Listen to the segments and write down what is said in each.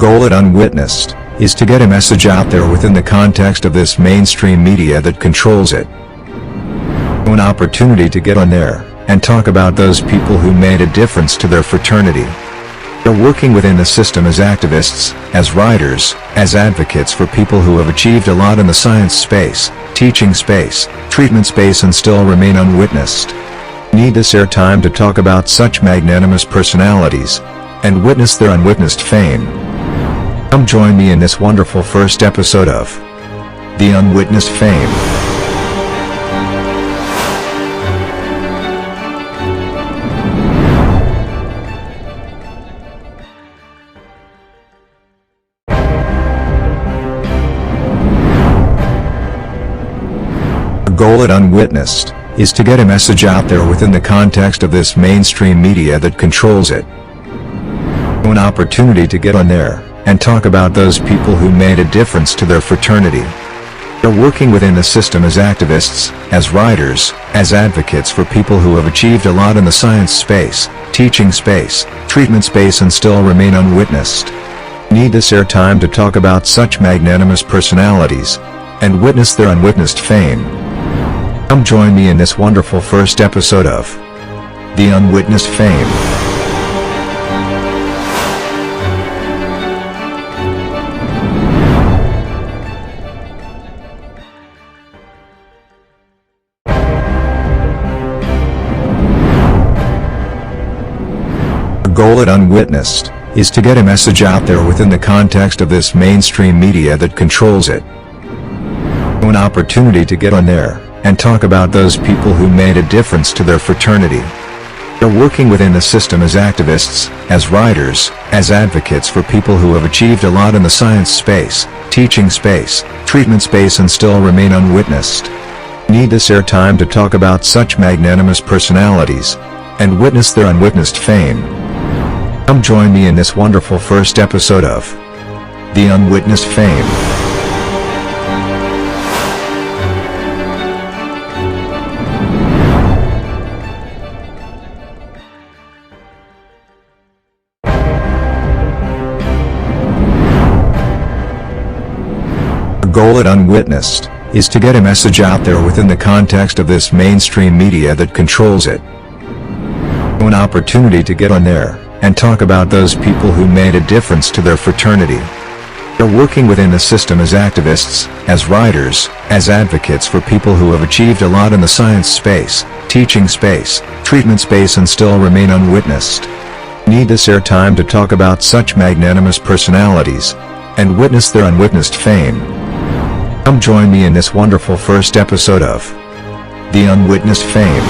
goal at Unwitnessed is to get a message out there within the context of this mainstream media that controls it. An opportunity to get on there and talk about those people who made a difference to their fraternity. They're working within the system as activists, as writers, as advocates for people who have achieved a lot in the science space, teaching space, treatment space, and still remain unwitnessed. Need this airtime to talk about such magnanimous personalities and witness their unwitnessed fame. Come join me in this wonderful first episode of The Unwitnessed Fame. The goal at Unwitnessed is to get a message out there within the context of this mainstream media that controls it. An opportunity to get on there and talk about those people who made a difference to their fraternity. They're working within the system as activists, as writers, as advocates for people who have achieved a lot in the science space, teaching space, treatment space, and still remain unwitnessed. Need this airtime to talk about such magnanimous personalities and witness their unwitnessed fame. Come join me in this wonderful first episode of The Unwitnessed Fame. The goal at Unwitnessed is to get a message out there within the context of this mainstream media that controls it. An opportunity to get on there and talk about those people who made a difference to their fraternity. They're working within the system as activists, as writers, as advocates for people who have achieved a lot in the science space, teaching space, treatment space, and still remain unwitnessed. Need this airtime to talk about such magnanimous personalities and witness their unwitnessed fame. Come join me in this wonderful first episode of The Unwitnessed Fame. The goal at Unwitnessed is to get a message out there within the context of this mainstream media that controls it. An opportunity to get on there and talk about those people who made a difference to their fraternity. They're working within the system as activists, as writers, as advocates for people who have achieved a lot in the science space, teaching space, treatment space, and still remain unwitnessed. Need this airtime to talk about such magnanimous personalities and witness their unwitnessed fame. Come join me in this wonderful first episode of The Unwitnessed Fame.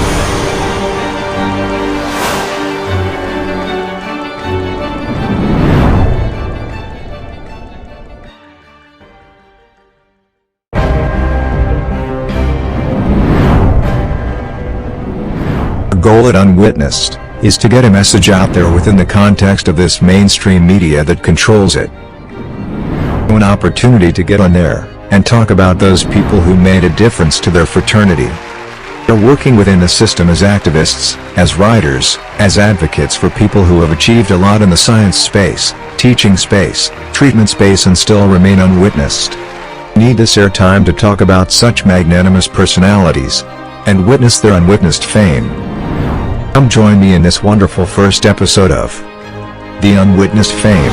The goal at Unwitnessed is to get a message out there within the context of this mainstream media that controls it. An opportunity to get on there and talk about those people who made a difference to their fraternity. They're working within the system as activists, as writers, as advocates for people who have achieved a lot in the science space, teaching space, treatment space, and still remain unwitnessed. Need this airtime to talk about such magnanimous personalities and witness their unwitnessed fame. Come join me in this wonderful first episode of The Unwitnessed Fame.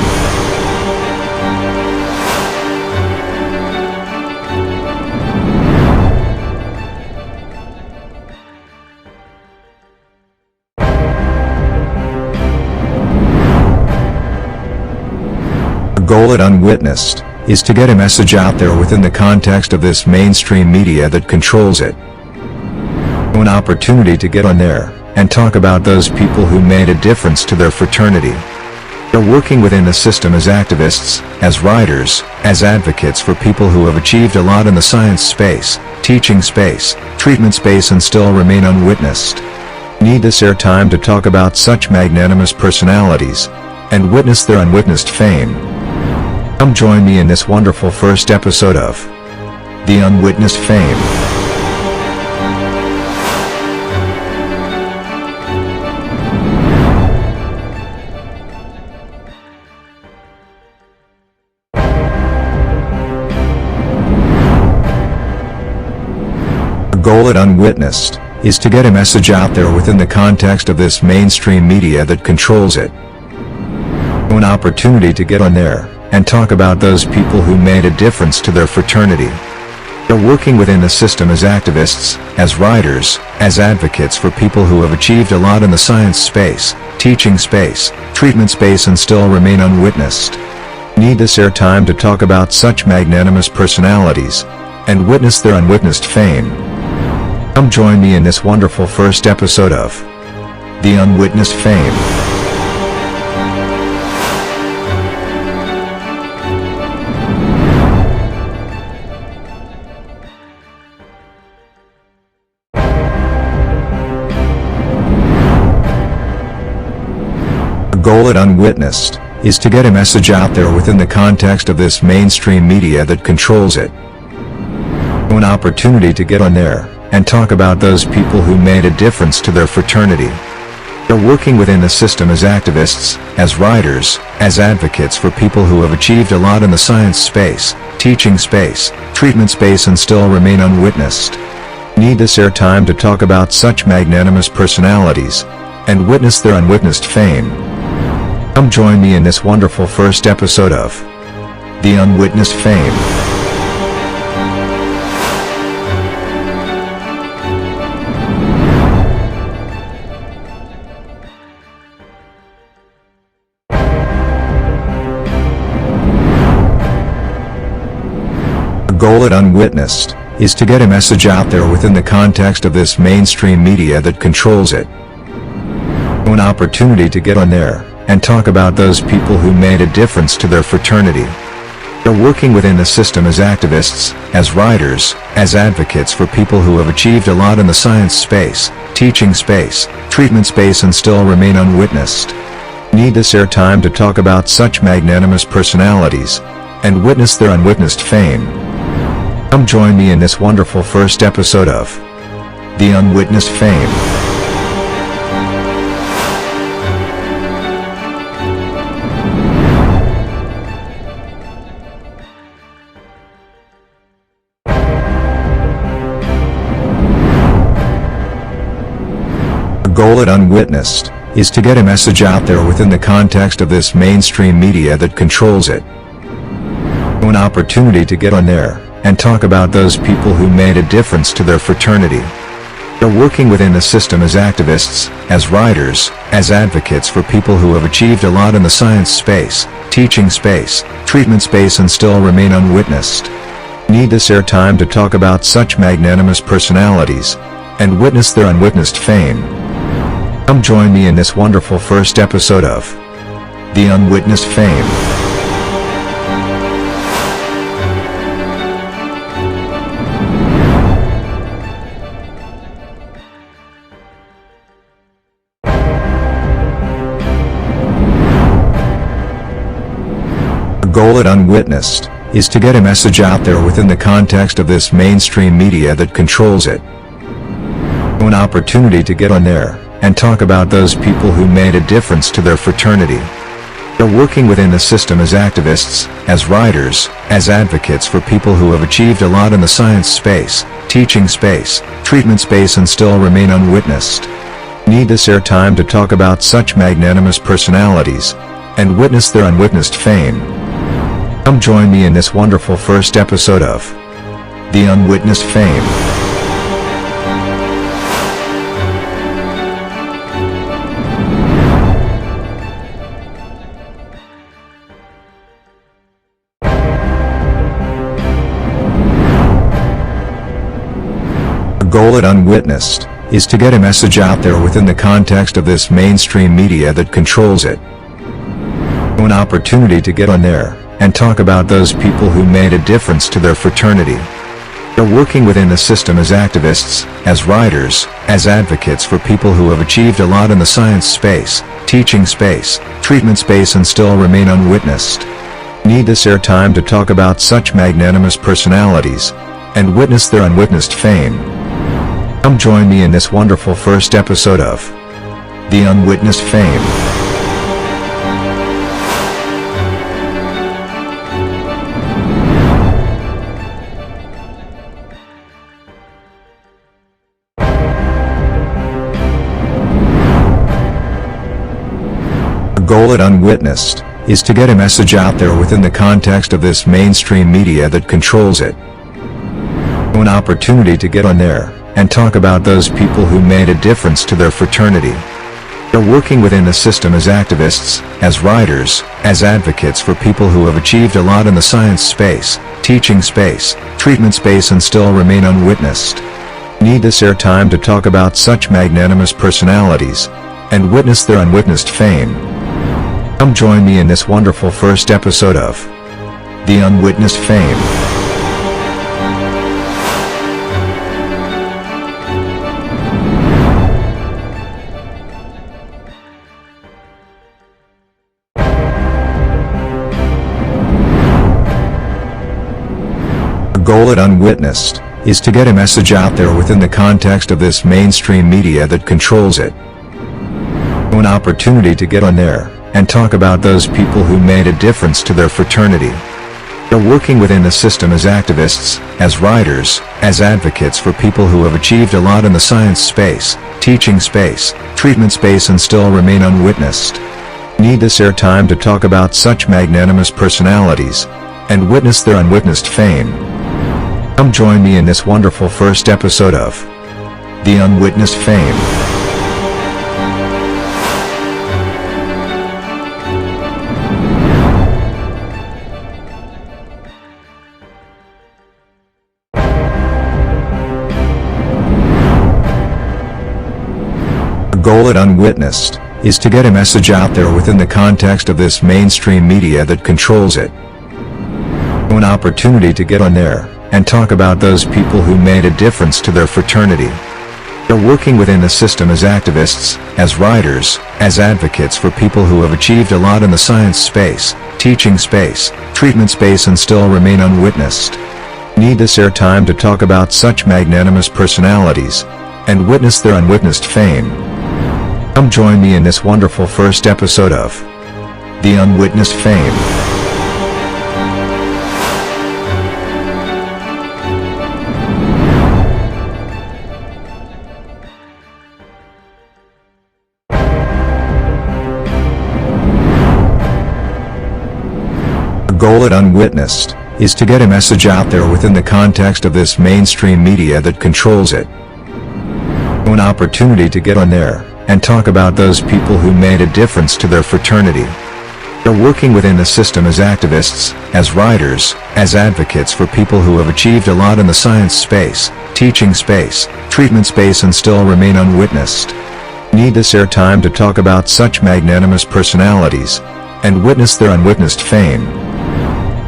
The goal at Unwitnessed is to get a message out there within the context of this mainstream media that controls it. An opportunity to get on there and talk about those people who made a difference to their fraternity. They're working within the system as activists, as writers, as advocates for people who have achieved a lot in the science space, teaching space, treatment space, and still remain unwitnessed. Need this airtime to talk about such magnanimous personalities and witness their unwitnessed fame. Come join me in this wonderful first episode of The Unwitnessed Fame. The goal at Unwitnessed is to get a message out there within the context of this mainstream media that controls it. An opportunity to get on there and talk about those people who made a difference to their fraternity. They're working within the system as activists, as writers, as advocates for people who have achieved a lot in the science space, teaching space, treatment space, and still remain unwitnessed. Need this airtime to talk about such magnanimous personalities and witness their unwitnessed fame. Come join me in this wonderful first episode of The Unwitnessed Fame. The goal at Unwitnessed is to get a message out there within the context of this mainstream media that controls it. An opportunity to get on there and talk about those people who made a difference to their fraternity. They're working within the system as activists, as writers, as advocates for people who have achieved a lot in the science space, teaching space, treatment space, and still remain unwitnessed. Need this airtime to talk about such magnanimous personalities and witness their unwitnessed fame. Come join me in this wonderful first episode of The Unwitnessed Fame. The goal at Unwitnessed is to get a message out there within the context of this mainstream media that controls it. An opportunity to get on there and talk about those people who made a difference to their fraternity. They're working within the system as activists, as writers, as advocates for people who have achieved a lot in the science space, teaching space, treatment space, and still remain unwitnessed. Need this airtime to talk about such magnanimous personalities and witness their unwitnessed fame. Come join me in this wonderful first episode of The Unwitnessed Fame. The goal at Unwitnessed is to get a message out there within the context of this mainstream media that controls it. An opportunity to get on there and talk about those people who made a difference to their fraternity. They're working within the system as activists, as writers, as advocates for people who have achieved a lot in the science space, teaching space, treatment space, and still remain unwitnessed. Need this airtime to talk about such magnanimous personalities and witness their unwitnessed fame. Come join me in this wonderful first episode of The Unwitnessed Fame. The goal at Unwitnessed is to get a message out there within the context of this mainstream media that controls it. An opportunity to get on there and talk about those people who made a difference to their fraternity. They're working within the system as activists, as writers, as advocates for people who have achieved a lot in the science space, teaching space, treatment space, and still remain unwitnessed. Need this airtime to talk about such magnanimous personalities and witness their unwitnessed fame. Come join me in this wonderful first episode of The Unwitnessed Fame. The goal at Unwitnessed is to get a message out there within the context of this mainstream media that controls it. An opportunity to get on there and talk about those people who made a difference to their fraternity. They're working within the system as activists, as writers, as advocates for people who have achieved a lot in the science space, teaching space, treatment space, and still remain unwitnessed. Need this airtime to talk about such magnanimous personalities and witness their unwitnessed fame. Come join me in this wonderful first episode of The Unwitnessed Fame. Goal at Unwitnessed is to get a message out there within the context of this mainstream media that controls it. An opportunity to get on there and talk about those people who made a difference to their fraternity. They're working within the system as activists, as writers, as advocates for people who have achieved a lot in the science space, teaching space, treatment space, and still remain unwitnessed. Need this airtime to talk about such magnanimous personalities and witness their unwitnessed fame. Come join me in this wonderful first episode of The Unwitnessed Fame. The goal at Unwitnessed is to get a message out there within the context of this mainstream media that controls it. An opportunity to get on there and talk about those people who made a difference to their fraternity. They're working within the system as activists, as writers, as advocates for people who have achieved a lot in the science space, teaching space, treatment space, and still remain unwitnessed. Need this airtime to talk about such magnanimous personalities and witness their unwitnessed fame. Come join me in this wonderful first episode of The Unwitnessed Fame. The goal at Unwitnessed is to get a message out there within the context of this mainstream media that controls it. An opportunity to get on there and talk about those people who made a difference to their fraternity. They're working within the system as activists, as writers, as advocates for people who have achieved a lot in the science space, teaching space, treatment space, and still remain unwitnessed. Need this airtime to talk about such magnanimous personalities and witness their unwitnessed fame. Come join me in this wonderful first episode of The Unwitnessed Fame. The goal at Unwitnessed is to get a message out there within the context of this mainstream media that controls it. An opportunity to get on there and talk about those people who made a difference to their fraternity. They're working within the system as activists, as writers, as advocates for people who have achieved a lot in the science space, teaching space, treatment space, and still remain unwitnessed. Need this airtime to talk about such magnanimous personalities and witness their unwitnessed fame.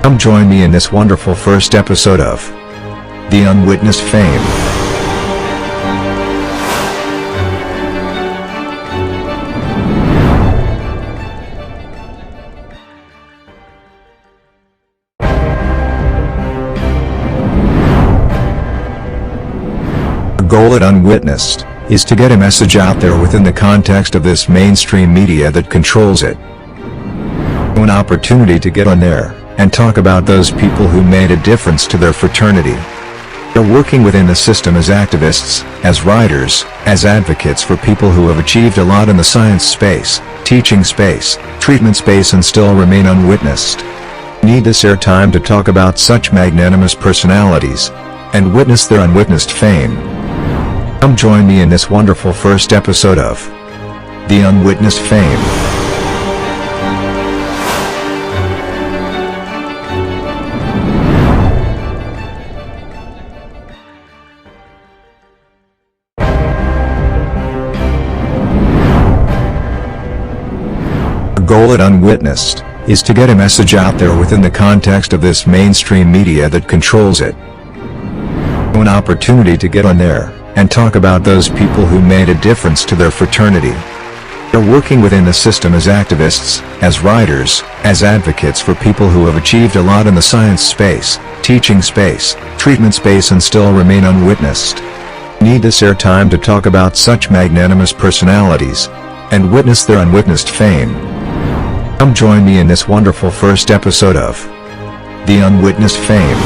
Come join me in this wonderful first episode of The Unwitnessed Fame. The goal at Unwitnessed is to get a message out there within the context of this mainstream media that controls it. An opportunity to get on there and talk about those people who made a difference to their fraternity. They're working within the system as activists, as writers, as advocates for people who have achieved a lot in the science space, teaching space, treatment space, and still remain unwitnessed. Need this airtime to talk about such magnanimous personalities and witness their unwitnessed fame. Come join me in this wonderful first episode of The Unwitnessed Fame. The goal at Unwitnessed is to get a message out there within the context of this mainstream media that controls it. An opportunity to get on there and talk about those people who made a difference to their fraternity. They're working within the system as activists, as writers, as advocates for people who have achieved a lot in the science space, teaching space, treatment space, and still remain unwitnessed. Need this airtime to talk about such magnanimous personalities and witness their unwitnessed fame. Come join me in this wonderful first episode of The Unwitnessed Fame.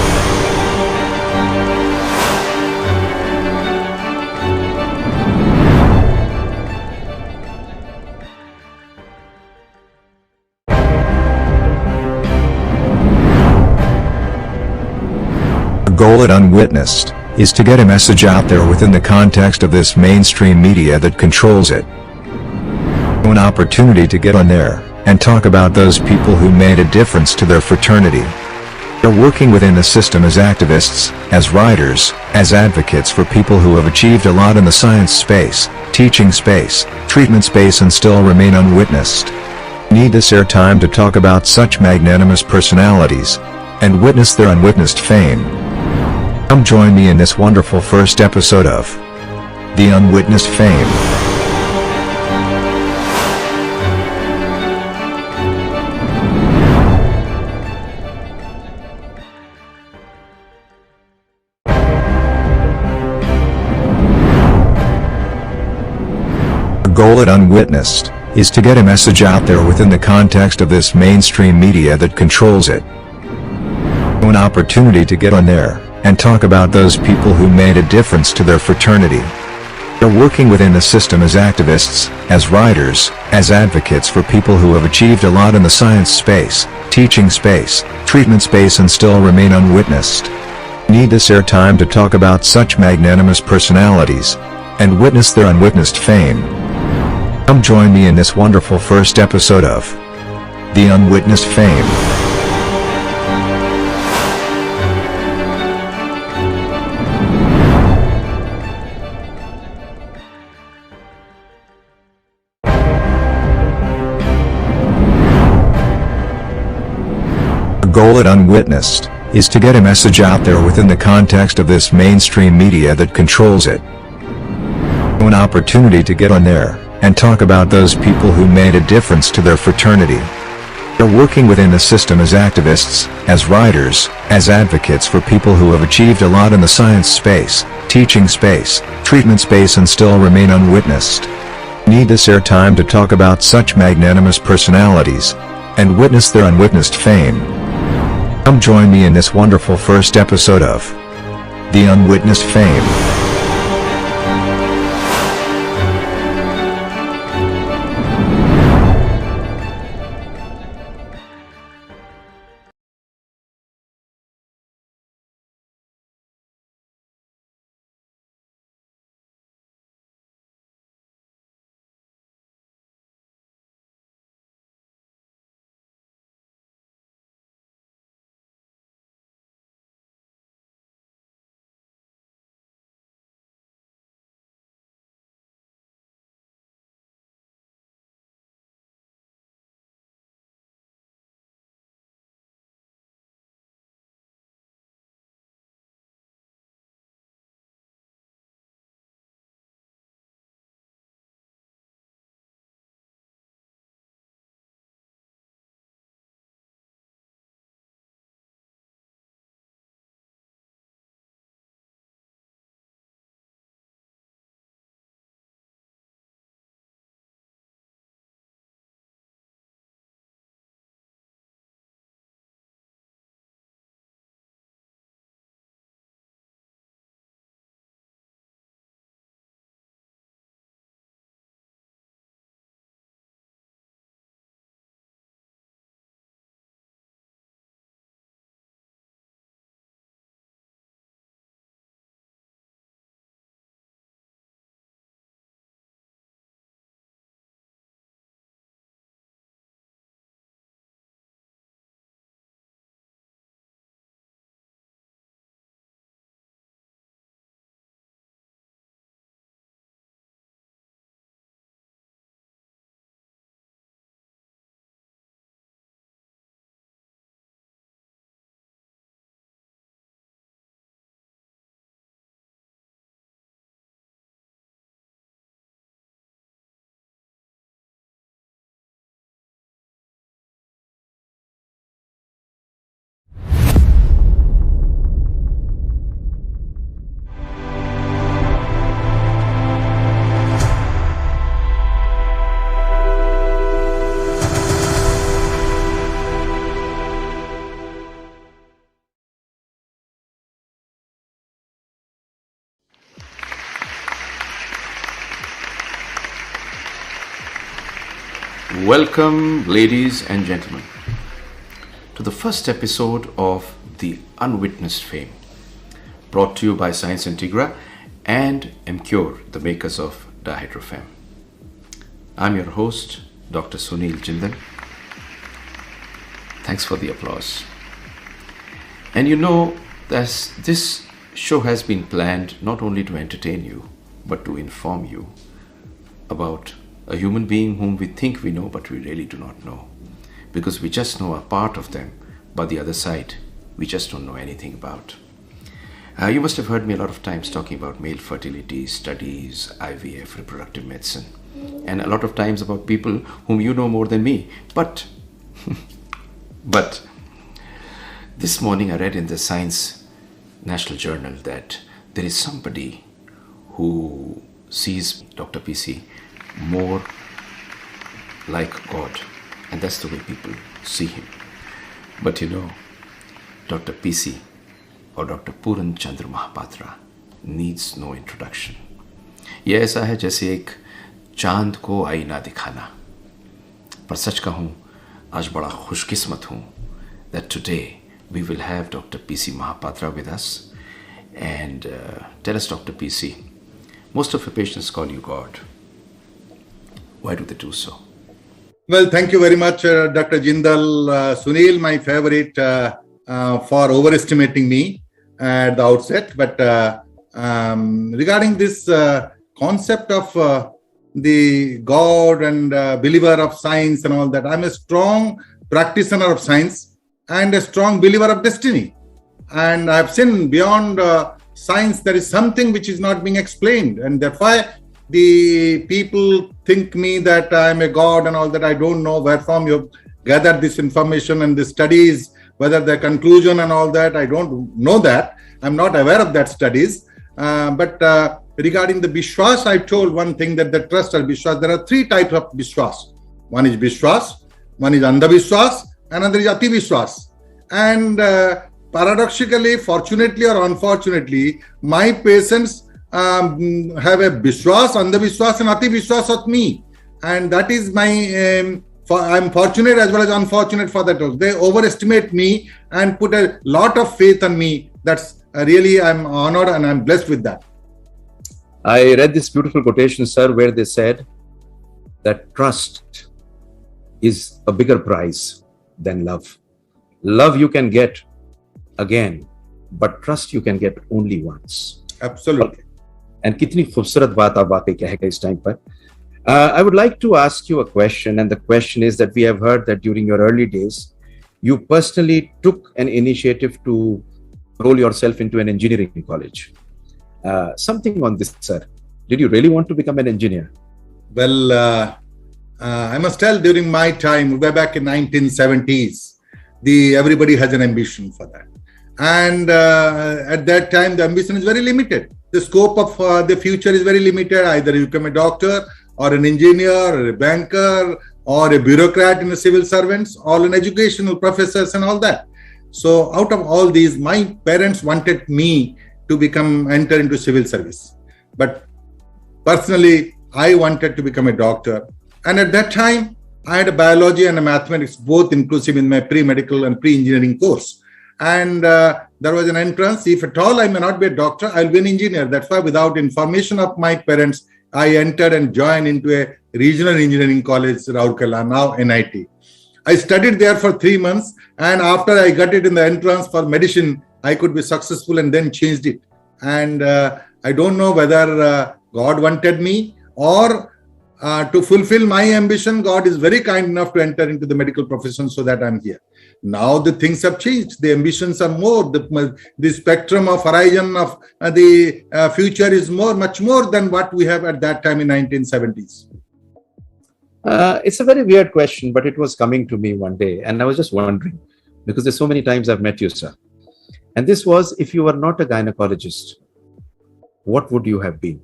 goal at Unwitnessed is to get a message out there within the context of this mainstream media that controls it. An opportunity to get on there and talk about those people who made a difference to their fraternity. They're working within the system as activists, as writers, as advocates for people who have achieved a lot in the science space, teaching space, treatment space, and still remain unwitnessed. Need this airtime to talk about such magnanimous personalities and witness their unwitnessed fame. Come join me in this wonderful first episode of The Unwitnessed Fame. The goal at Unwitnessed is to get a message out there within the context of this mainstream media that controls it. An opportunity to get on there and talk about those people who made a difference to their fraternity. They're working within the system as activists, as writers, as advocates for people who have achieved a lot in the science space, teaching space, treatment space, and still remain unwitnessed. Need this airtime to talk about such magnanimous personalities and witness their unwitnessed fame. Come join me in this wonderful first episode of The Unwitnessed Fame. The goal at Unwitnessed is to get a message out there within the context of this mainstream media that controls it. An opportunity to get on there and talk about those people who made a difference to their fraternity. They're working within the system as activists, as writers, as advocates for people who have achieved a lot in the science space, teaching space, treatment space, and still remain unwitnessed. Need this airtime to talk about such magnanimous personalities and witness their unwitnessed fame. Come join me in this wonderful first episode of The Unwitnessed Fame. Welcome, ladies and gentlemen, to the first episode of The Unwitnessed Fame. brought to you by Science Integra and MCure, the makers of dihydrofem. I'm your host, Dr. Sunil Jindal. Thanks for the applause. And you know, this show has been planned not only to entertain you, but to inform you about a human being whom we think we know, but we really do not know. Because we just know a part of them, but the other side, we just don't know anything about. You must have heard me a lot of times talking about male fertility, studies, IVF, reproductive medicine, and a lot of times about people whom you know more than me. But this morning I read in the Science National Journal that there is somebody who sees Dr. PC more like God, and that's the way people see him. But you know, Dr. PC or Dr. Puran Chandra Mahapatra needs no introduction. ये ऐसा है जैसे एक चांद को आईना दिखाना. पर सच कहूँ, आज बड़ा खुशकिस्मत हूँ that today we will have Dr. PC Mahapatra with us. And tell us, Dr. PC, most of your patients call you God. Why do they do so? Well, thank you very much, Dr. Jindal. Sunil, my favorite for overestimating me at the outset. But regarding this concept of the God and believer of science and all that, I'm a strong practitioner of science and a strong believer of destiny. And I've seen beyond science, there is something which is not being explained. And that's why the people think me that I'm a God and all that. I don't know where from you've gathered this information and the studies, whether the conclusion and all that. I don't know that. I'm not aware of that studies. But regarding the Vishwas, I told one thing, that the trust or Vishwas, there are three types of Vishwas. One is Vishwas, one is Andhavishwas, and another is Ati Vishwas. And paradoxically, fortunately or unfortunately, my patients have a Vishwas, Andhavishwas and Ati Vishwas of me. And that is my, I'm fortunate as well as unfortunate for that. They overestimate me and put a lot of faith on me. That's really, I'm honored and I'm blessed with that. I read this beautiful quotation, sir, where they said that trust is a bigger prize than love. Love you can get again, but trust you can get only once. Absolutely. And कितनी खूबसूरत बात आप वाकई कहेगा इस time पर. I would like to ask you a question, and the question is that we have heard that during your early days, you personally took an initiative to enroll yourself into an engineering college. Something on this, sir. Did you really want to become an engineer? Well, I must tell, during my time, way back in 1970s, everybody has an ambition for that. And at that time, the ambition is very limited. The scope of the future is very limited. Either you become a doctor or an engineer or a banker or a bureaucrat in the civil servants, all in educational professors and all that. So out of all these, my parents wanted me to enter into civil service. But personally, I wanted to become a doctor. And at that time, I had a biology and a mathematics, both inclusive in my pre-medical and pre-engineering course. And there was an entrance. If at all I may not be a doctor, I'll be an engineer. That's why without information of my parents, I entered and joined into a regional engineering college, Rourkela, now NIT. I studied there for 3 months. And after I got it in the entrance for medicine, I could be successful and then changed it. And I don't know whether God wanted me or to fulfill my ambition. God is very kind enough to enter into the medical profession so that I'm here. Now the things have changed. The ambitions are more. The spectrum of horizon of the future is much more than what we have at that time in 1970s. It's a very weird question, but it was coming to me one day. And I was just wondering, because there's so many times I've met you, sir. And this was, if you were not a gynecologist, what would you have been?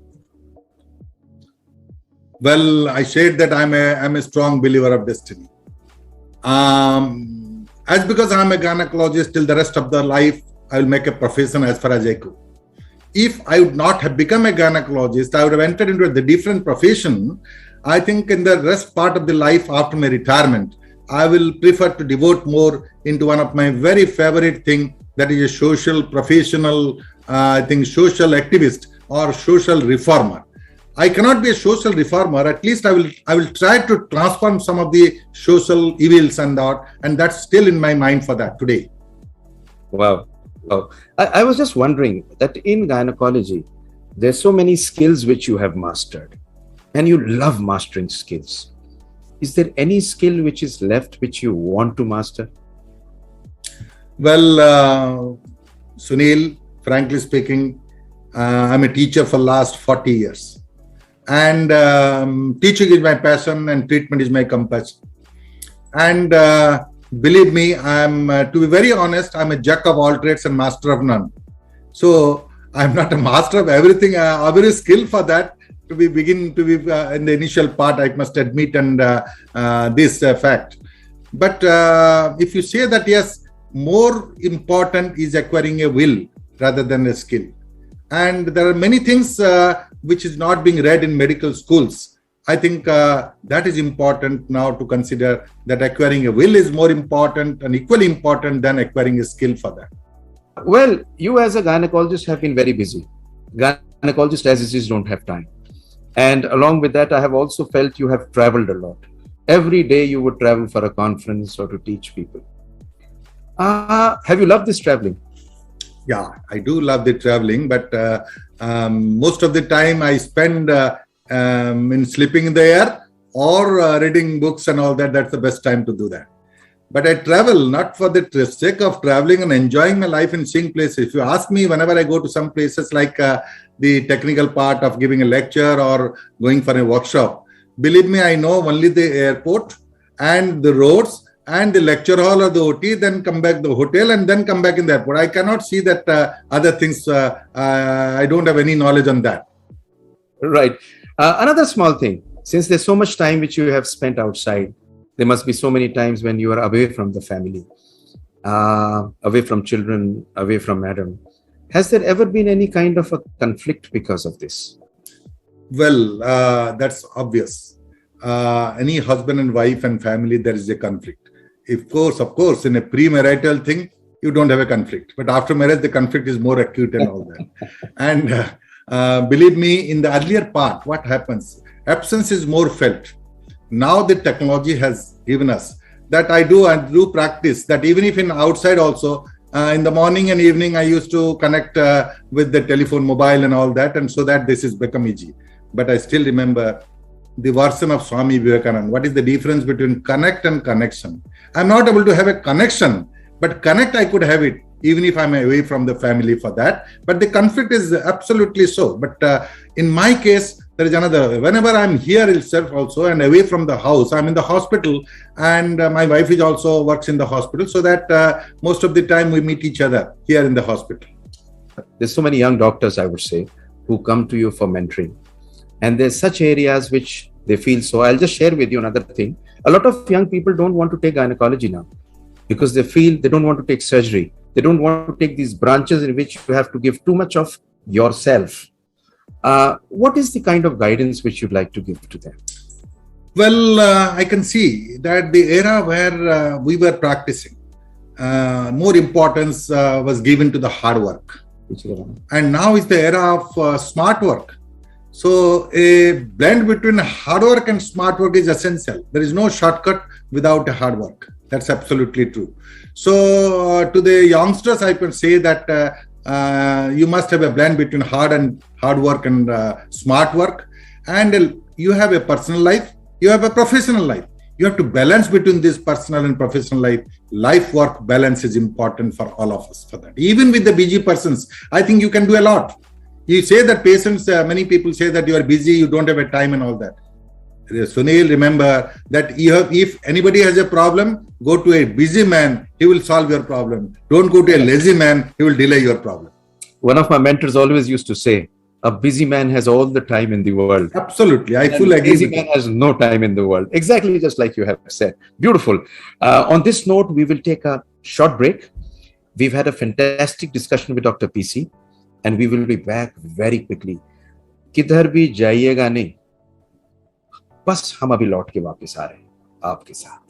Well, I said that I'm a strong believer of destiny. As because I'm a gynecologist till the rest of the life, I will make a profession as far as I could. If I would not have become a gynecologist, I would have entered into a different profession. I think in the rest part of the life after my retirement, I will prefer to devote more into one of my very favorite thing, that is a social, professional I think, social activist or social reformer. I cannot be a social reformer. At least I will try to transform some of the social evils and that, and that's still in my mind for that today. Wow. Wow. I was just wondering that in gynecology, there's so many skills which you have mastered, and you love mastering skills. Is there any skill which is left which you want to master? Well, Sunil, frankly speaking, I'm a teacher for last 40 years. And teaching is my passion and treatment is my compassion. And believe me, to be very honest, I'm a jack of all trades and master of none. So I'm not a master of everything. I'm very skilled for that. To be in the initial part, I must admit, and this fact. But if you say that, yes, more important is acquiring a will rather than a skill. And there are many things which is not being read in medical schools. I think that is important now to consider, that acquiring a will is more important and equally important than acquiring a skill for that. Well, you as a gynecologist have been very busy. Gynecologists as it is don't have time. And along with that, I have also felt you have traveled a lot. Every day you would travel for a conference or to teach people. Have you loved this traveling? Yeah, I do love the traveling, but most of the time I spend in sleeping in the air or reading books and all that. That's the best time to do that. But I travel not for the sake of traveling and enjoying my life and seeing places. If you ask me, whenever I go to some places like the technical part of giving a lecture or going for a workshop, believe me, I know only the airport and the roads and the lecture hall or the OT, then come back the hotel and then come back in the airport. I cannot see that other things. I don't have any knowledge on that. Right. Another small thing, since there's so much time which you have spent outside, there must be so many times when you are away from the family, away from children, away from madam. Has there ever been any kind of a conflict because of this? Well, that's obvious. Any husband and wife and family, there is a conflict. Of course, in a premarital thing, you don't have a conflict. But after marriage, the conflict is more acute and all that. And believe me, in the earlier part, what happens? Absence is more felt. Now the technology has given us that I do practice that even if in outside also, in the morning and evening, I used to connect with the telephone, mobile and all that. And so that this has become easy. But I still remember the version of Swami Vivekananda. What is the difference between connect and connection? I'm not able to have a connection, but connect, I could have it, even if I'm away from the family for that. But the conflict is absolutely so. But in my case, there is another way. Whenever I'm here itself also and away from the house, I'm in the hospital, and my wife is also works in the hospital, so that most of the time we meet each other here in the hospital. There's so many young doctors, I would say, who come to you for mentoring. And there's such areas which they feel. So I'll just share with you another thing. A lot of young people don't want to take gynecology now because they feel they don't want to take surgery. They don't want to take these branches in which you have to give too much of yourself. What is the kind of guidance which you'd like to give to them? Well, I can see that the era where we were practicing, more importance was given to the hard work. And now is the era of smart work. So a blend between hard work and smart work is essential. There is no shortcut without a hard work. That's absolutely true. So to the youngsters, I can say that you must have a blend between hard work and smart work. And you have a personal life, you have a professional life. You have to balance between this personal and professional life. Life-work balance is important for all of us for that. Even with the busy persons, I think you can do a lot. You say that patients, many people say that you are busy, you don't have a time and all that. Sunil, remember that if anybody has a problem, go to a busy man, he will solve your problem. Don't go to a lazy man, he will delay your problem. One of my mentors always used to say, a busy man has all the time in the world. Absolutely, I fully agree. A busy man has no time in the world. Exactly just like you have said. Beautiful. On this note, we will take a short break. We've had a fantastic discussion with Dr. PC. And we will be back very quickly. किधर भी जाइएगा नहीं, बस हम अभी लौट के वापस आ रहे हैं आपके साथ.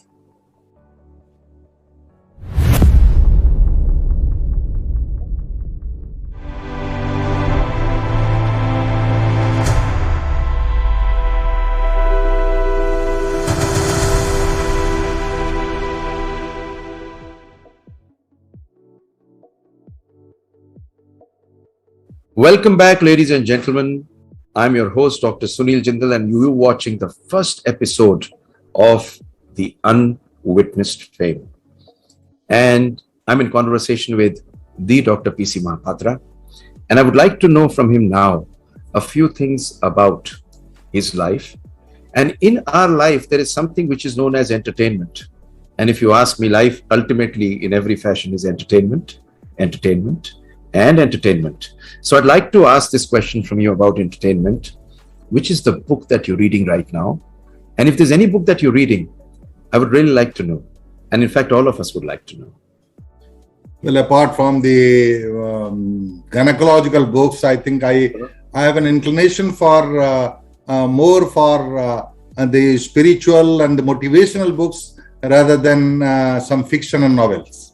Welcome back, ladies and gentlemen. I'm your host, Dr. Sunil Jindal, and you're watching the first episode of the Unwitnessed Fame. And I'm in conversation with the Dr. P.C. Mahapatra, and I would like to know from him now a few things about his life. And in our life, there is something which is known as entertainment. And if you ask me, life ultimately in every fashion is entertainment, entertainment, and entertainment. So I'd like to ask this question from you about entertainment. Which is the book that you're reading right now? And if there's any book that you're reading, I would really like to know. And in fact, all of us would like to know. Well, apart from the gynecological books, I think I have an inclination for more for the spiritual and the motivational books rather than some fiction and novels.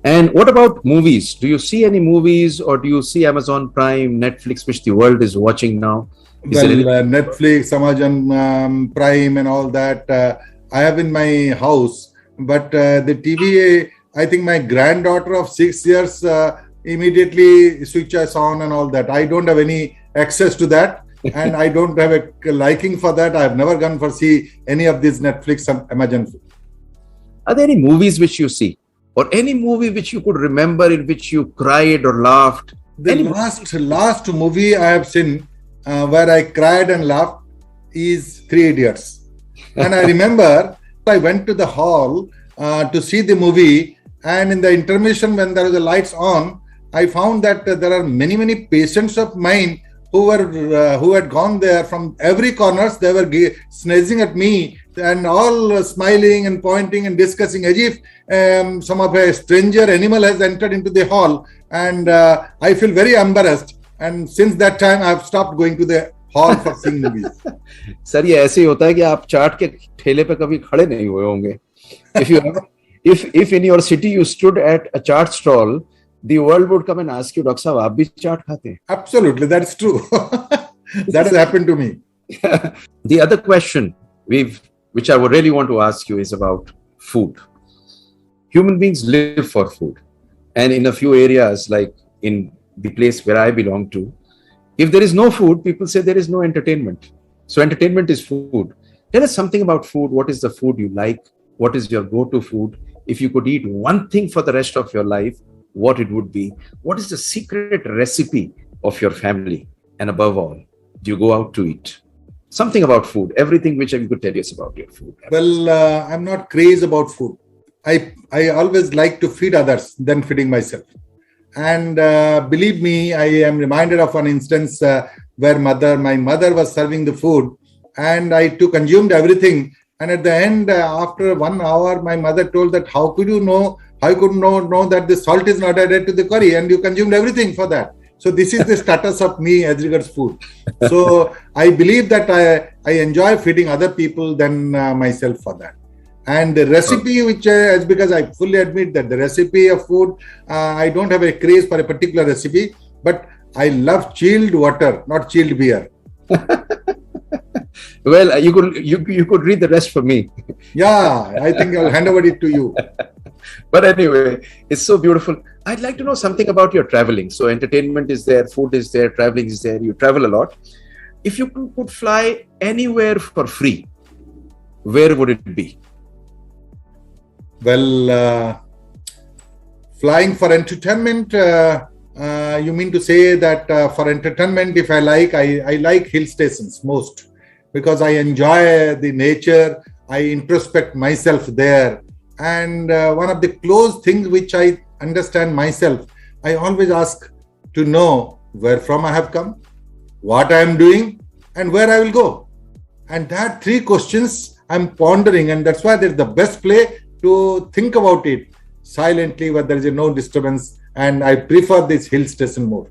And what about movies? Do you see any movies, or do you see Amazon Prime, Netflix, which the world is watching now? Netflix, Amazon Prime and all that I have in my house. But the TV, I think my granddaughter of 6 years immediately switches on and all that. I don't have any access to that. And I don't have a liking for that. I've never gone for see any of these Netflix and Amazon. Are there any movies which you see? Or any movie which you could remember in which you cried or laughed? The last movie I have seen where I cried and laughed is 3 Idiots. And I remember I went to the hall to see the movie, and in the intermission when there was the lights on, I found that there are many patients of mine who had gone there from every corners. They were sneezing at me and all smiling and pointing and discussing as if some of a stranger animal has entered into the hall. And I feel very embarrassed. And since that time, I have stopped going to the hall for seeing movies. Sir ये ऐसे ही होता है कि आप चाट के ठेले पे कभी खड़े नहीं हुए होंगे. If in your city you stood at a chaat stall, the world would come and ask you, Dr. Saab, आप भी चाट खाते हैं? Absolutely, that's true. That has happened to me. The other question which I would really want to ask you is about food. Human beings live for food. And in a few areas, like in the place where I belong to, if there is no food, people say there is no entertainment. So entertainment is food. Tell us something about food. What is the food you like? What is your go-to food? If you could eat one thing for the rest of your life, what it would be? What is the secret recipe of your family? And above all, do you go out to eat? Something about food, everything which you could tell us about your food. Well, I'm not crazy about food. I always like to feed others than feeding myself. And believe me, I am reminded of an instance where my mother was serving the food, and I too consumed everything. And at the end, after 1 hour, my mother told that how could you know that the salt is not added to the curry, and you consumed everything for that. So this is the status of me as regards food. So I believe that I enjoy feeding other people than myself for that. And the recipe, which is because I fully admit that the recipe of food, I don't have a craze for a particular recipe, but I love chilled water, not chilled beer. Well, you could read the rest for me. Yeah, I think I'll hand over it to you. But anyway, it's so beautiful. I'd like to know something about your traveling. So entertainment is there, food is there, traveling is there. You travel a lot. If you could fly anywhere for free, where would it be? Well, flying for entertainment, you mean to say that for entertainment, if I like hill stations most, because I enjoy the nature, I introspect myself there. And one of the close things which I understand myself, I always ask to know where from I have come, what I am doing, and where I will go. And that 3 questions I'm pondering, and that's why there's the best play to think about it silently where there is no disturbance, and I prefer this hill station more.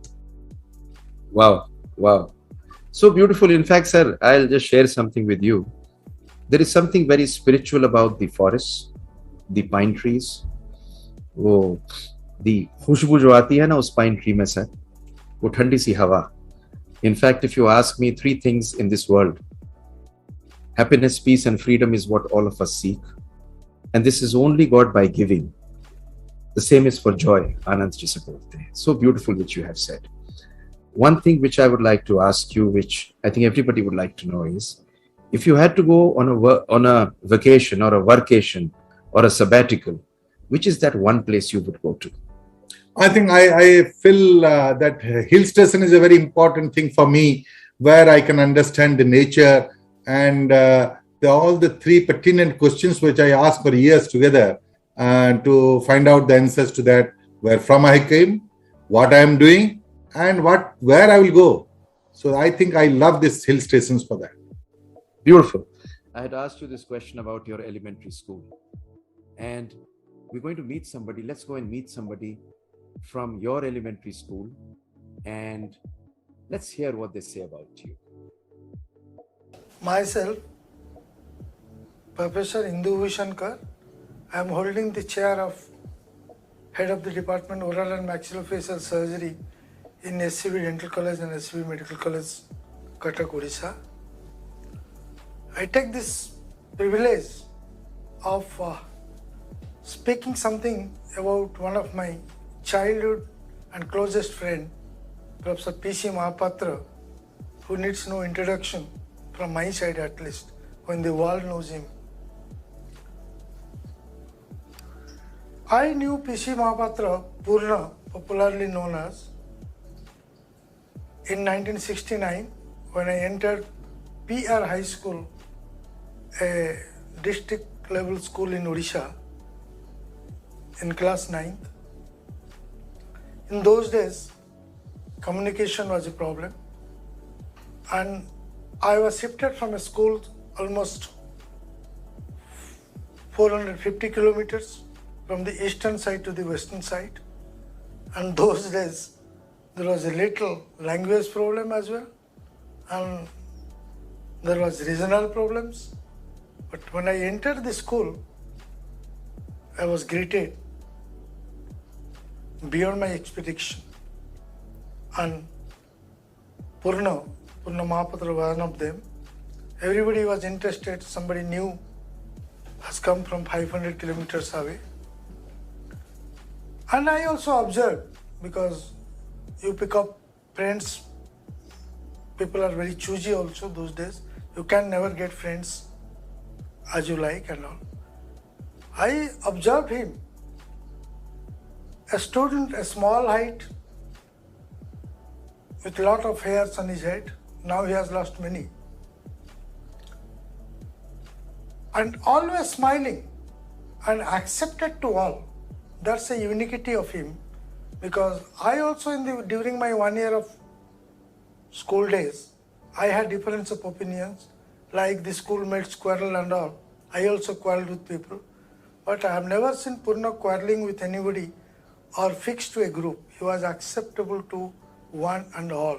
Wow. So beautiful. In fact, sir, I'll just share something with you. There is something very spiritual about the forests, the pine trees. वो the खुशबू जो आती है ना उस pine tree में sir, वो ठंडी सी हवा. In fact, if you ask me 3 things in this world, happiness, peace, and freedom is what all of us seek. And this is only got by giving. The same is for joy. Anand ji se bolte hain. So beautiful, which you have said. one thing which I would like to ask you, which I think everybody would like to know is, if you had to go on a vacation or a workation or a sabbatical, which is that one place you would go to? I think I feel that hill station is a very important thing for me, where I can understand the nature and all the three pertinent questions which I asked for years together to find out the answers to that, where from I came, what I am doing, and where I will go. So I think I love these hill stations for that. Beautiful. I had asked you this question about your elementary school, and we're going to meet somebody. Let's go and meet somebody from your elementary school, and let's hear what they say about you. Myself, Professor Indu Vishankar. I am holding the chair of Head of the Department Oral and Maxillofacial Surgery in SCB Dental College and SCB Medical College, Cuttack, Odisha. I take this privilege of speaking something about one of my childhood and closest friend, Professor P.C. Mahapatra, who needs no introduction from my side at least, when the world knows him. I knew P.C. Mahapatra, Purna, popularly known as, in 1969 when I entered PR High School, a district level school in Odisha, in class 9th. In those days, communication was a problem, and I was shifted from a school almost 450 kilometers from the eastern side to the western side. And those days, there was a little language problem as well, and there was regional problems. But when I entered the school, I was greeted beyond my expectation. And Purna Mahapatra was one of them. Everybody was interested, somebody new has come from 500 kilometers away. And I also observed, because you pick up friends, people are very choosy also those days. You can never get friends as you like and all. I observed him, a student, a small height, with a lot of hairs on his head. Now he has lost many. And always smiling and accepted to all. That's a uniquity of him, because I also during my 1 year of school days, I had difference of opinions, like the schoolmates quarrel and all. I also quarreled with people, but I have never seen Purna quarreling with anybody or fixed to a group. He was acceptable to one and all.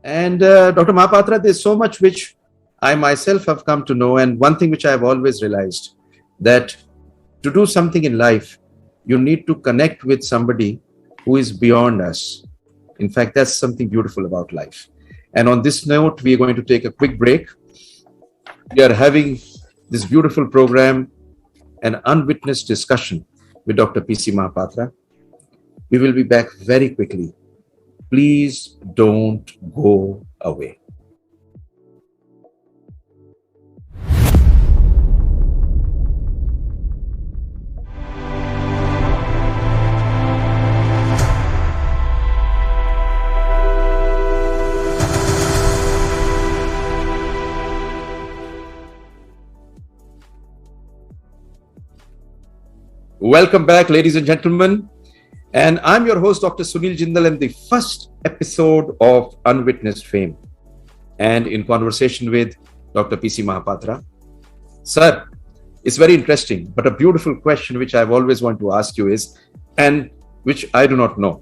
And Dr. Mahapatra, there's so much which I myself have come to know, and one thing which I have always realized, that to do something in life, you need to connect with somebody who is beyond us. In fact, that's something beautiful about life. And on this note, we are going to take a quick break. We are having this beautiful program, an unwitnessed discussion with Dr. P.C. Mahapatra. We will be back very quickly. Please don't go away. Welcome back, ladies and gentlemen. And I'm your host, Dr. Sunil Jindal, in the first episode of Unwitnessed Fame, and in conversation with Dr. P.C. Mahapatra. Sir, it's very interesting, but a beautiful question which I've always wanted to ask you is, and which I do not know.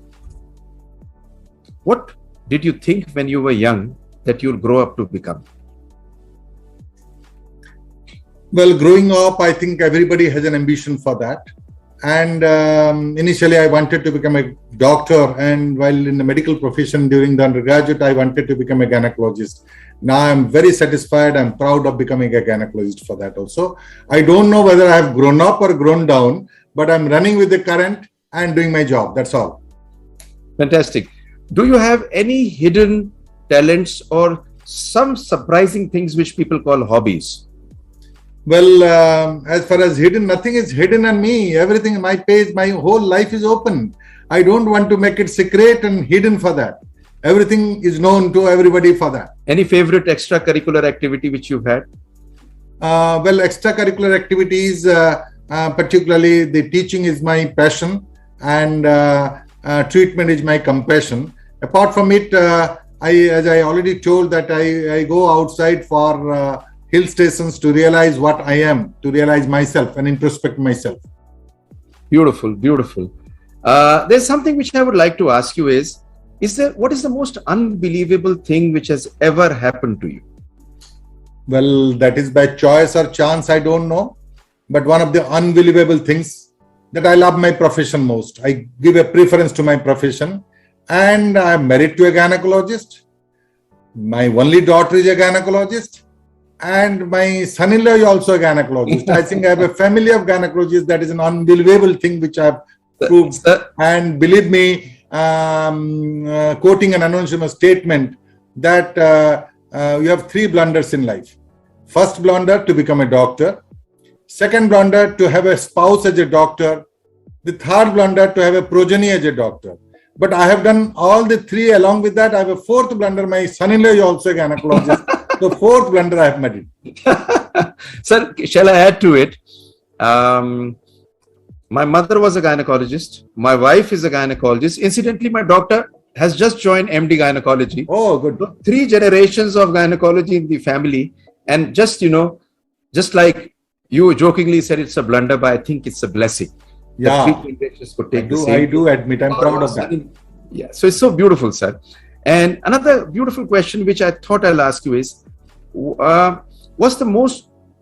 What did you think when you were young that you'll grow up to become? Well, growing up, I think everybody has an ambition for that. And initially, I wanted to become a doctor. And while in the medical profession during the undergraduate, I wanted to become a gynecologist. Now I'm very satisfied. I'm proud of becoming a gynecologist for that also. I don't know whether I have grown up or grown down, but I'm running with the current and doing my job. That's all. Fantastic. Do you have any hidden talents or some surprising things which people call hobbies? Well, as far as hidden, nothing is hidden on me. Everything, my page, my whole life is open. I don't want to make it secret and hidden for that. Everything is known to everybody for that. Any favorite extracurricular activity which you've had? Well, extracurricular activities, particularly the teaching is my passion, and treatment is my compassion. Apart from it, as I already told, that I go outside for hill stations to realize what I am, to realize myself and introspect myself. Beautiful, beautiful. There's something which I would like to ask you what is the most unbelievable thing which has ever happened to you? Well, that is by choice or chance, I don't know. But one of the unbelievable things that I love my profession most. I give a preference to my profession, and I'm married to a gynecologist. My only daughter is a gynecologist, and my son-in-law is also a gynecologist. I think I have a family of gynecologists. That is an unbelievable thing which I've proved. And believe me, quoting an anonymous statement, that you have three blunders in life. First blunder, to become a doctor. Second blunder, to have a spouse as a doctor. The third blunder, to have a progeny as a doctor. But I have done all the three. Along with that, I have a fourth blunder. My son-in-law is also a gynecologist. The fourth blunder I have made it. Sir, shall I add to it? My mother was a gynecologist. My wife is a gynecologist. Incidentally, my doctor has just joined MD gynecology. Oh, good. So 3 generations of gynecology in the family. And just like you jokingly said, it's a blunder, but I think it's a blessing. Yeah, that 3 generations could take I do admit, I'm proud of that. Yeah, so it's so beautiful, sir. And another beautiful question which I thought I'll ask you is,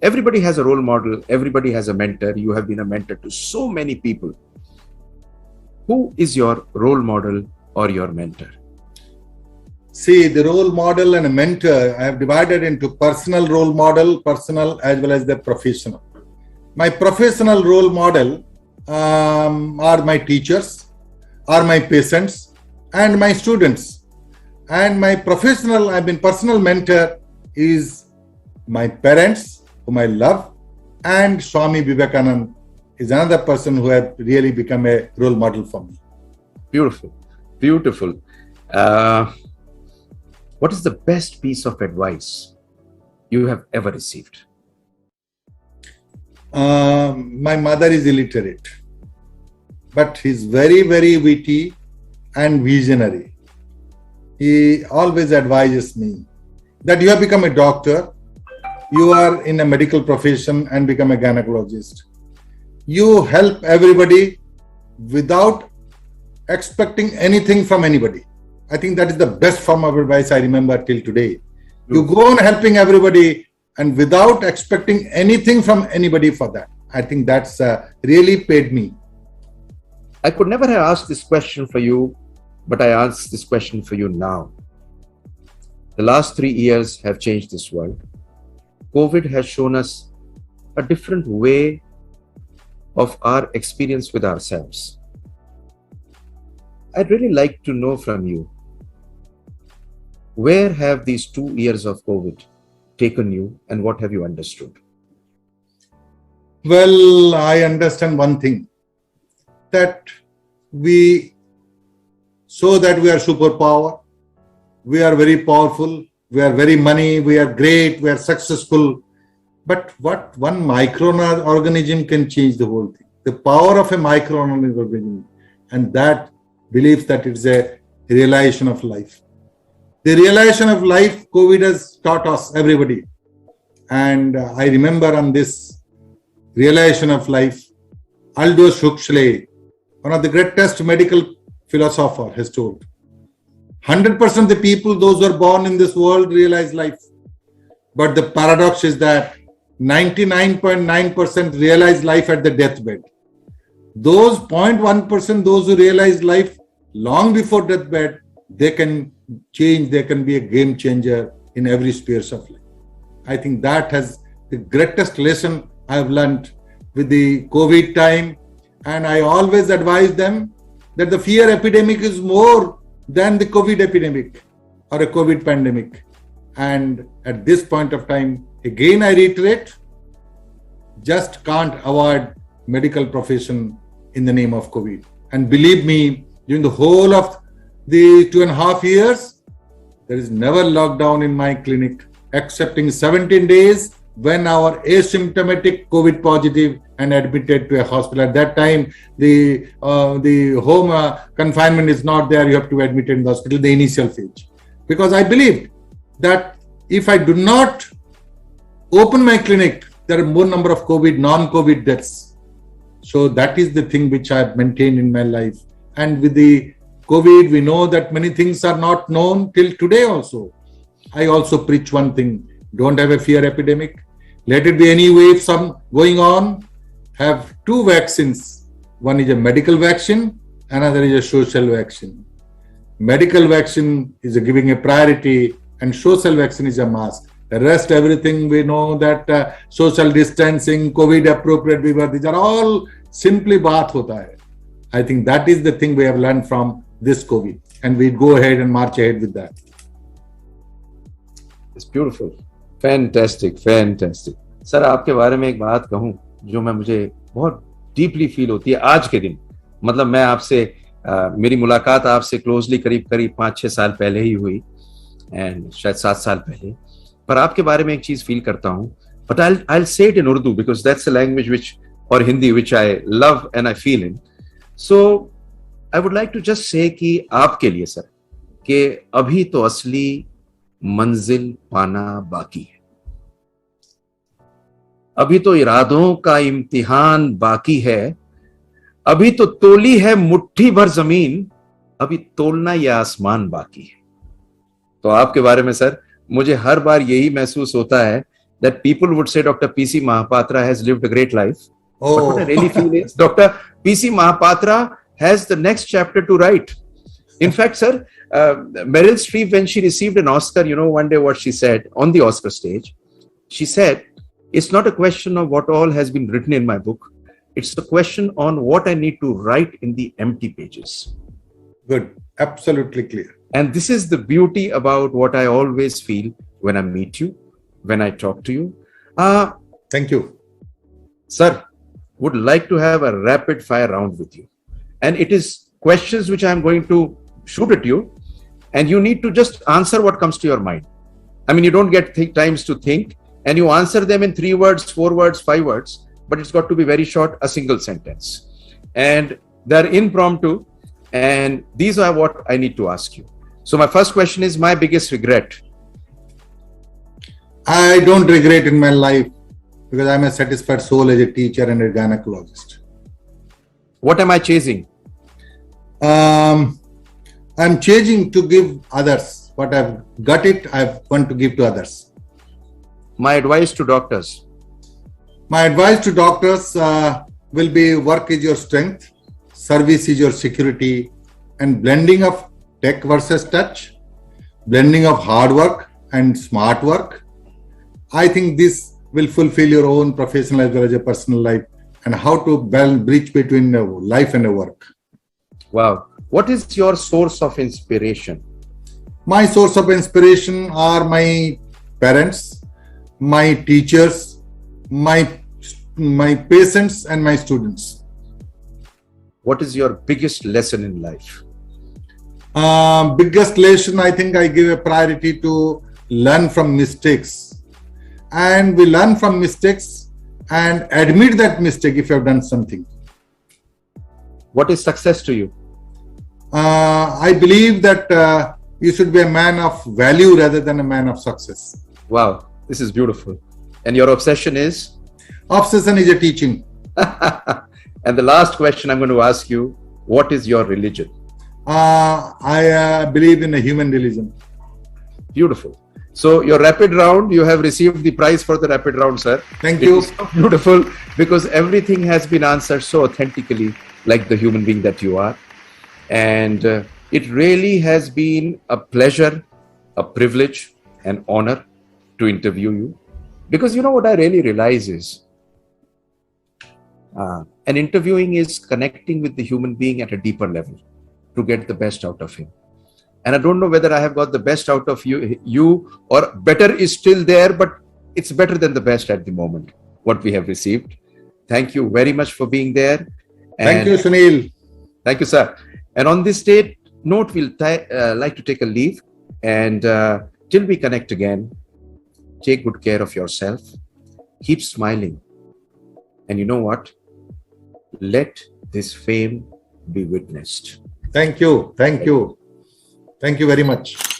everybody has a role model, everybody has a mentor. You have been a mentor to so many people. Who is your role model or your mentor? See, the role model and a mentor, I have divided into personal role model, personal as well as the professional. My professional role model are my teachers, are my patients, and my students. And my personal mentor is my parents, whom I love, and Swami Vivekananda is another person who has really become a role model for me. Beautiful, beautiful. What is the best piece of advice you have ever received? My mother is illiterate, but he's very, very witty and visionary. He always advises me that you have become a doctor, you are in a medical profession and become a gynecologist. You help everybody without expecting anything from anybody. I think that is the best form of advice I remember till today. You go on helping everybody and without expecting anything from anybody for that. I think that's really paid me. I could never have asked this question for you, but I ask this question for you now. The last 3 years have changed this world. COVID has shown us a different way of our experience with ourselves. I'd really like to know from you, where have these 2 years of COVID taken you and what have you understood? Well, I understand one thing, that we are superpower, we are very powerful, we are very money, we are great, we are successful. But what one microorganism can change the whole thing? The power of a microorganism, and that believes that it's a realization of life. The realization of life, COVID has taught us, everybody. And I remember on this realization of life, Aldous Huxley, one of the greatest medical philosophers, has told, 100% of the people, those who are born in this world, realize life. But the paradox is that 99.9% realize life at the deathbed. Those 0.1%, those who realize life long before deathbed, they can change, they can be a game changer in every sphere of life. I think that has the greatest lesson I have learned with the COVID time. And I always advise them that the fear epidemic is more than the COVID epidemic or a COVID pandemic. And at this point of time, again I reiterate, just can't avoid medical profession in the name of COVID. And believe me, during the whole of the 2.5 years, there is never lockdown in my clinic, excepting 17 days when our asymptomatic COVID positive and admitted to a hospital. At that time, the home confinement is not there. You have to admit in the hospital, the initial phase. Because I believed that if I do not open my clinic, there are more number of COVID, non-COVID deaths. So that is the thing which I have maintained in my life. And with the COVID, we know that many things are not known till today also. I also preach one thing: don't have a fear epidemic. Let it be any wave some going on. Have two vaccines. One is a medical vaccine, another is a social vaccine. Medical vaccine is giving a priority and social vaccine is a must. The rest, everything we know that social distancing, COVID appropriate behavior, these are all simply baat hota hai. I think that is the thing we have learned from this COVID, and we go ahead and march ahead with that. It's beautiful. Fantastic, fantastic. Sir आपके बारे में एक बात कहूं जो मैं मुझे बहुत डीपली फील होती है आज के दिन. मतलब मैं आपसे मेरी मुलाकात आपसे क्लोजली करीब 5-6 साल पहले ही हुई, एंड शायद 7 साल पहले. पर आपके बारे में एक चीज फील करता हूं, but I'll say it in Urdu because that's the language which, or Hindi, which I love and I feel in. So I would like to just say कि आपके लिए सर कि अभी तो असली मंजिल पाना बाकी है. अभी तो इरादों का इम्तिहान बाकी है. अभी तो तोली है मुट्ठी भर जमीन, अभी तोलना यह आसमान बाकी है. तो आपके बारे में सर मुझे हर बार यही महसूस होता है that people would say Dr. P.C. Mahapatra has lived a great life. Oh. But what I really feel is Dr. P.C. Mahapatra has the next chapter to write. In fact, sir, Meryl Streep, when she received an Oscar, you know, one day what she said on the Oscar stage, she said, it's not a question of what all has been written in my book. It's a question on what I need to write in the empty pages. Good. Absolutely clear. And this is the beauty about what I always feel when I meet you, when I talk to you. Thank you. Sir, would like to have a rapid fire round with you. And it is questions which I'm going to shoot at you, and you need to just answer what comes to your mind. I mean, you don't get times to think, and you answer them in 3 words, 4 words, 5 words, but it's got to be very short, a single sentence. And they're impromptu, and these are what I need to ask you. So my first question is my biggest regret. I don't regret in my life because I'm a satisfied soul as a teacher and a gynecologist. What am I chasing? I'm chasing to give others. What I've got it, I want to give to others. My advice to doctors. My advice to doctors will be: work is your strength, service is your security, and blending of tech versus touch, blending of hard work and smart work. I think this will fulfill your own professional as well as your personal life, and how to bridge between life and work. Wow. What is your source of inspiration? My source of inspiration are my parents, my teachers, my patients, and my students. What is your biggest lesson in life? Biggest lesson, I think I give a priority to learn from mistakes. And we learn from mistakes and admit that mistake if you have done something. What is success to you? I believe that you should be a man of value rather than a man of success. Wow, this is beautiful. And your obsession is? Obsession is a teaching. And the last question I'm going to ask you, what is your religion? I believe in a human religion. Beautiful. So your rapid round, you have received the prize for the rapid round, sir. Thank you. It is so beautiful because everything has been answered so authentically, like the human being that you are. And it really has been a pleasure, a privilege, an honor to interview you. Because you know what I really realize is, and interviewing is connecting with the human being at a deeper level to get the best out of him. And I don't know whether I have got the best out of you or better is still there, but it's better than the best at the moment, what we have received. Thank you very much for being there. Thank you, Sunil. Thank you, sir. And on this note, we'll like to take a leave. And till we connect again, take good care of yourself. Keep smiling. And you know what? Let this fame be witnessed. Thank you. Thank you. Thank you very much.